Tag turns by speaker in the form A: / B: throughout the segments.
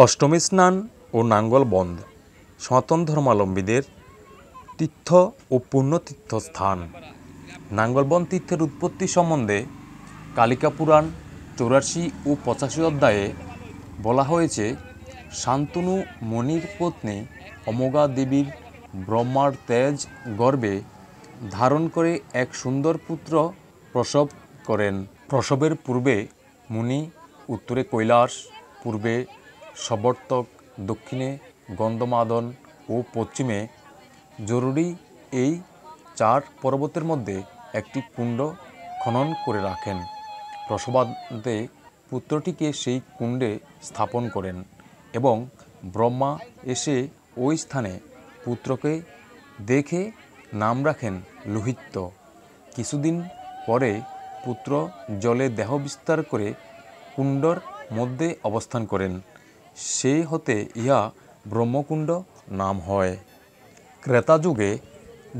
A: অষ্টমী স্নান ও নাঙ্গল বন্ধ সনাতন ধর্মাবলম্বীদের তীর্থ ও পুণ্যতীর্থ স্থান। নাঙ্গলবন্ধ তীর্থের উৎপত্তি সম্বন্ধে কালিকা পুরাণ 84 ও 85 অধ্যায়ে বলা হয়েছে, শান্তনু মণির পত্নী অমোঘা দেবীর ব্রহ্মার তেজ গর্ভে ধারণ করে এক সুন্দর পুত্র প্রসব করেন। প্রসবের পূর্বে মুনি, উত্তরে কৈলাস, পূর্বে সবর্তক, দক্ষিণে গন্ধমাদন ও পশ্চিমে জরুরি এই 4 পর্বতের মধ্যে একটি কুণ্ড খনন করে রাখেন। প্রসবান্তে পুত্রটিকে সেই কুণ্ডে স্থাপন করেন এবং ব্রহ্মা এসে ওই স্থানে পুত্রকে দেখে নাম রাখেন লোহিত্য। কিছুদিন পরে পুত্র জলে দেহ বিস্তার করে কুণ্ডর মধ্যে অবস্থান করেন। সেই হতে ইহা ব্রহ্মকুণ্ড নাম হয়। ক্রেতা যুগে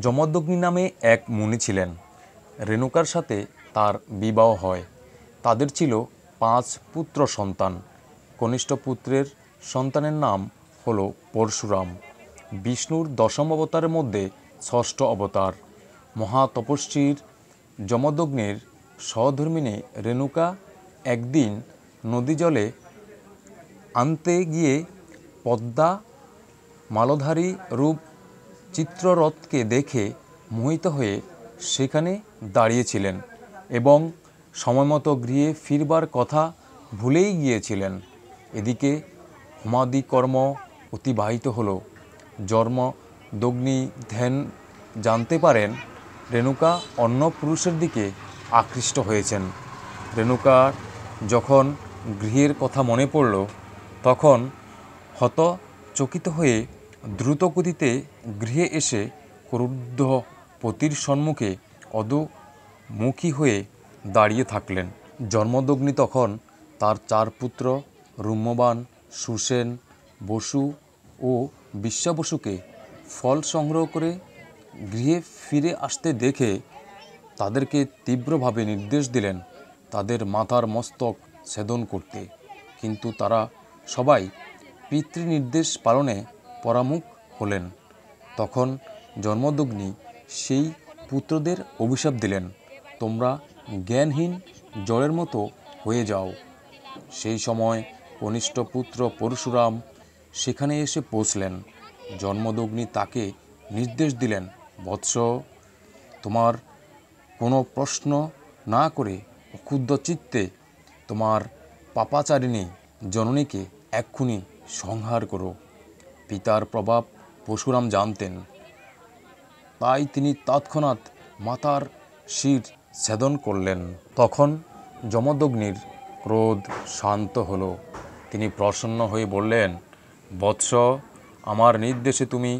A: যমদগ্নি নামে এক মুনি ছিলেন। রেণুকার সাথে তার বিবাহ হয়। তাদের ছিল 5 পুত্র সন্তান। কনিষ্ঠ পুত্রের সন্তানের নাম হল পরশুরাম, বিষ্ণুর 10ম অবতারের মধ্যে 6ষ্ঠ অবতার। মহাতপস্বীর যমদগ্নির সহধর্মিণী রেণুকা একদিন নদী জলে আনতে গিয়ে পদ্মা মালধারী রূপ চিত্ররথকে দেখে মোহিত হয়ে সেখানে দাঁড়িয়েছিলেন এবং সময়মতো গৃহে ফিরবার কথা ভুলেই গিয়েছিলেন। এদিকে হোমাদি কর্ম অতিবাহিত হল। যমদগ্নি ধ্যান জানতে পারেন রেণুকা অন্য পুরুষের দিকে আকৃষ্ট হয়েছেন। রেণুকার যখন গৃহের কথা মনে পড়ল, তখন হতচকিত হয়ে দ্রুতগতিতে গৃহে এসে ক্রুদ্ধ পতির সম্মুখে অধোমুখী হয়ে দাঁড়িয়ে থাকলেন। যমদগ্নি তখন তার 4 পুত্র রুম্যবান, সুসেন, বসু ও বিশ্বাবসুকে ফল সংগ্রহ করে গৃহে ফিরে আসতে দেখে তাদেরকে তীব্রভাবে নির্দেশ দিলেন তাদের মাথার মস্তক ছেদন করতে। কিন্তু তারা সবাই পিতৃনির্দেশ পালনে পরামুখ হলেন। তখন যমদগ্নি সেই পুত্রদের অভিশাপ দিলেন, তোমরা জ্ঞানহীন জড়ের মতো হয়ে যাও। সেই সময় কনিষ্ঠ পুত্র পরশুরাম সেখানে এসে পৌঁছলেন। যমদগ্নি তাকে নির্দেশ দিলেন, বৎস, তোমার কোনো প্রশ্ন না করে অক্ষুব্ধ চিত্তে তোমার পাপাচারিণী জননীকে এক্ষুনি সংহার করো। পিতার প্রভাব পরশুরাম জানতেন, তাই তিনি তৎক্ষণাৎ মাতার শির ছেদন করলেন। তখন যমদগ্নির ক্রোধ শান্ত হল। তিনি প্রসন্ন হয়ে বললেন, বৎস, আমার নির্দেশে তুমি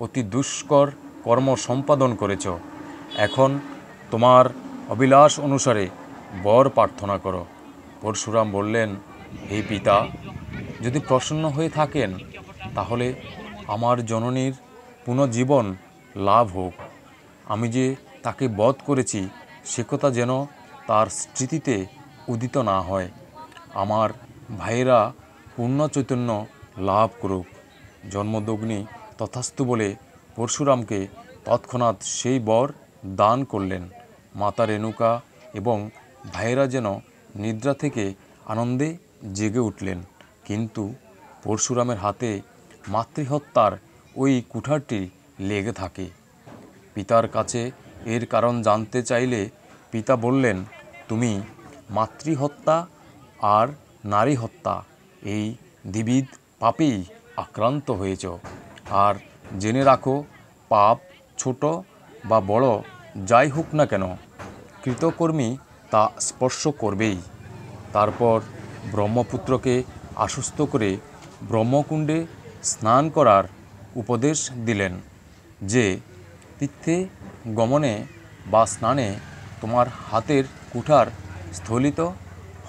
A: অতি দুষ্কর কর্ম সম্পাদন করেছ। এখন তোমার অভিলাষ অনুসারে বর প্রার্থনা করো। পরশুরাম বললেন, হে পিতা, যদি প্রসন্ন হয়ে থাকেন তাহলে আমার জননীর পুনর্জীবন লাভ হোক। আমি যে তাকে বধ করেছি সে কথা যেন তার স্মৃতিতে উদিত না হয়। আমার ভাইয়েরা পূর্ণ চৈতন্য লাভ করুক। যমদগ্নি তথাস্তু বলে পরশুরামকে তৎক্ষণাৎ সেই বর দান করলেন। মাতা রেণুকা এবং ভাইয়েরা যেন নিদ্রা থেকে আনন্দে জেগে উঠলেন। কিন্তু পরশুরামের হাতে মাতৃহত্যার ওই কুঠারটি লেগে থাকে। পিতার কাছে এর কারণ জানতে চাইলে পিতা বললেন, তুমি মাতৃহত্যা আর নারী হত্যা এই দ্বিবিধ পাপেই আক্রান্ত হয়েছ। আর জেনে রাখো, পাপ ছোট বা বড় যাই হোক না কেন, কৃতকর্মী তা স্পর্শ করবেই। তারপর ব্রহ্মপুত্রকে আশ্বস্ত করে ব্রহ্মকুণ্ডে স্নান করার উপদেশ দিলেন যে তীর্থে গমনে বা স্নানে তোমার হাতের কুঠার স্থলিত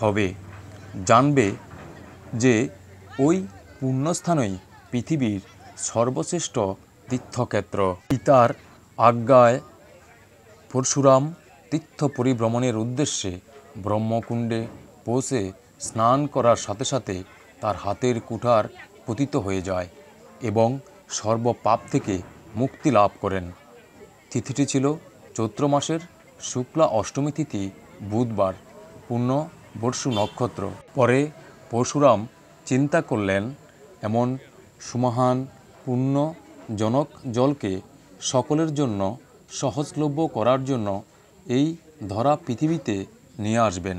A: হবে। জানবে যে ওই পুণ্যস্থানই পৃথিবীর সর্বশ্রেষ্ঠ তীর্থক্ষেত্র। পিতার আজ্ঞায় পরশুরাম তীর্থ পরিভ্রমণের উদ্দেশ্যে ব্রহ্মকুণ্ডে পৌঁছে স্নান করার সাথে সাথে তার হাতের কুঠার পতিত হয়ে যায় এবং সর্বপাপ থেকে মুক্তি লাভ করেন। তিথিটি ছিল চৈত্র মাসের শুক্লা অষ্টমী তিথি, বুধবার, পূর্ণ বর্ষু নক্ষত্র। পরে পরশুরাম চিন্তা করলেন, এমন সুমহান পুণ্যজনক জলকে সকলের জন্য সহজলভ্য করার জন্য এই ধরা পৃথিবীতে নিয়ে আসবেন।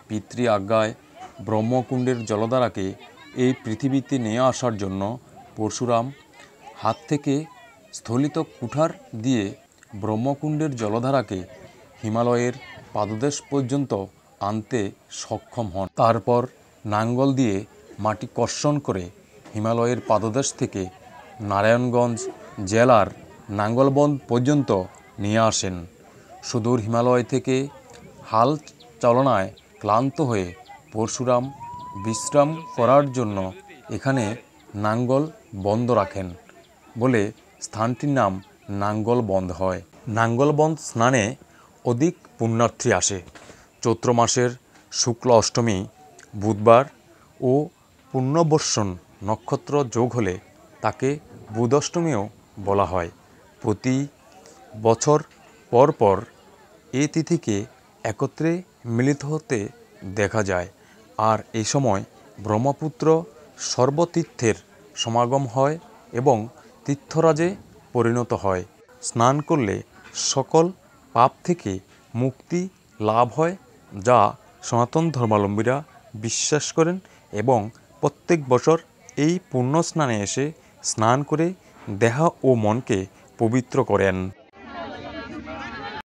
A: পিতৃ আজ্ঞায় ব্রহ্মকুণ্ডের জলধারাকে এই পৃথিবীতে নিয়ে আসার জন্য পরশুরাম হাত থেকে স্থলিত কুঠার দিয়ে ব্রহ্মকুণ্ডের জলধারাকে হিমালয়ের পাদদেশ পর্যন্ত আনতে সক্ষম হন। তারপর নাঙ্গল দিয়ে মাটি কর্ষণ করে হিমালয়ের পাদদেশ থেকে নারায়ণগঞ্জ জেলার নাঙ্গলবন্দ পর্যন্ত নিয়ে আসেন। সুদূর হিমালয় থেকে হাল চালনায় ক্লান্ত হয়ে পরশুরাম বিশ্রাম করার জন্য এখানে নাঙ্গল বন্ধ রাখেন বলে স্থানটির নাম নাঙ্গলবন্দ হয়। নাঙ্গলবন্দ স্নানে অধিক পুণ্যার্থী আসে। চৈত্র মাসের শুক্ল অষ্টমী বুধবার ও পুণ্যবর্ষণ নক্ষত্র যোগ হলে তাকে বুধষ্টমীও বলা হয়। প্রতি বছর পর পর এই তিথিকে একত্রে মিলিত হতে দেখা যায়, আর এই সময় ব্রহ্মপুত্র সর্বতীর্থের সমাগম হয় এবং তীর্থরাজে পরিণত হয়। স্নান করলে সকল পাপ থেকে মুক্তি লাভ হয়, যা সনাতন ধর্মাবলম্বীরা বিশ্বাস করেন এবং প্রত্যেক বছর এই পুণ্য স্নানে এসে স্নান করে দেহ ও মনকে পবিত্র করেন।